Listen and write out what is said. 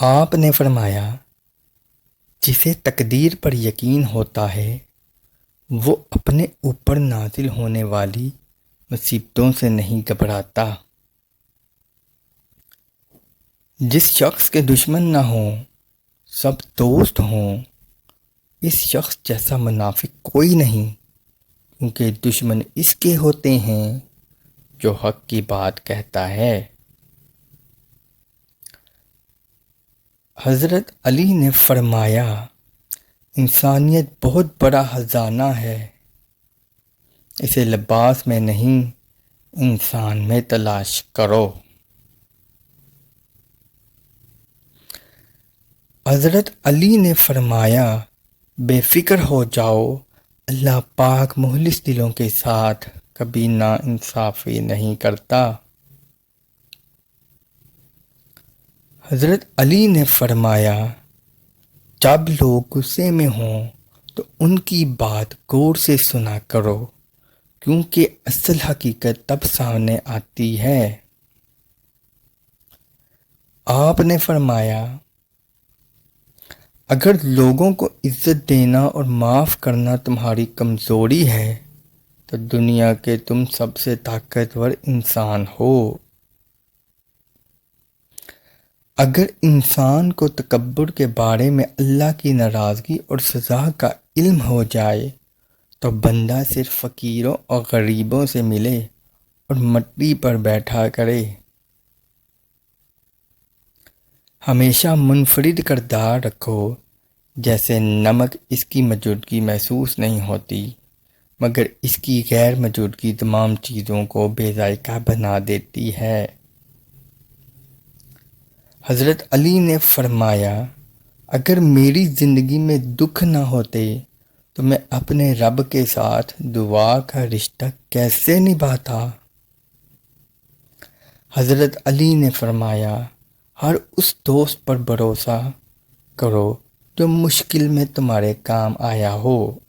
آپ نے فرمایا، جسے تقدیر پر یقین ہوتا ہے وہ اپنے اوپر نازل ہونے والی مصیبتوں سے نہیں گھبراتا۔ جس شخص کے دشمن نہ ہوں، سب دوست ہوں، اس شخص جیسا منافق کوئی نہیں، کیونکہ دشمن اس کے ہوتے ہیں جو حق کی بات کہتا ہے۔ حضرت علی نے فرمایا، انسانیت بہت بڑا خزانہ ہے، اسے لباس میں نہیں انسان میں تلاش کرو۔ حضرت علی نے فرمایا، بے فکر ہو جاؤ، اللہ پاک مخلص دلوں کے ساتھ کبھی نا انصافی نہیں کرتا۔ حضرت علی نے فرمایا، جب لوگ غصے میں ہوں تو ان کی بات غور سے سنا کرو، کیونکہ اصل حقیقت تب سامنے آتی ہے۔ آپ نے فرمایا، اگر لوگوں کو عزت دینا اور معاف کرنا تمہاری کمزوری ہے تو دنیا کے تم سب سے طاقتور انسان ہو۔ اگر انسان کو تکبر کے بارے میں اللہ کی ناراضگی اور سزا کا علم ہو جائے تو بندہ صرف فقیروں اور غریبوں سے ملے اور مٹی پر بیٹھا کرے۔ ہمیشہ منفرد کردار رکھو، جیسے نمک اس کی موجودگی محسوس نہیں ہوتی مگر اس کی غیر موجودگی تمام چیزوں کو بے ذائقہ بنا دیتی ہے۔ حضرت علی نے فرمایا، اگر میری زندگی میں دکھ نہ ہوتے تو میں اپنے رب کے ساتھ دعا کا رشتہ کیسے نبھاتا؟ حضرت علی نے فرمایا، ہر اس دوست پر بھروسہ کرو جو مشکل میں تمہارے کام آیا ہو۔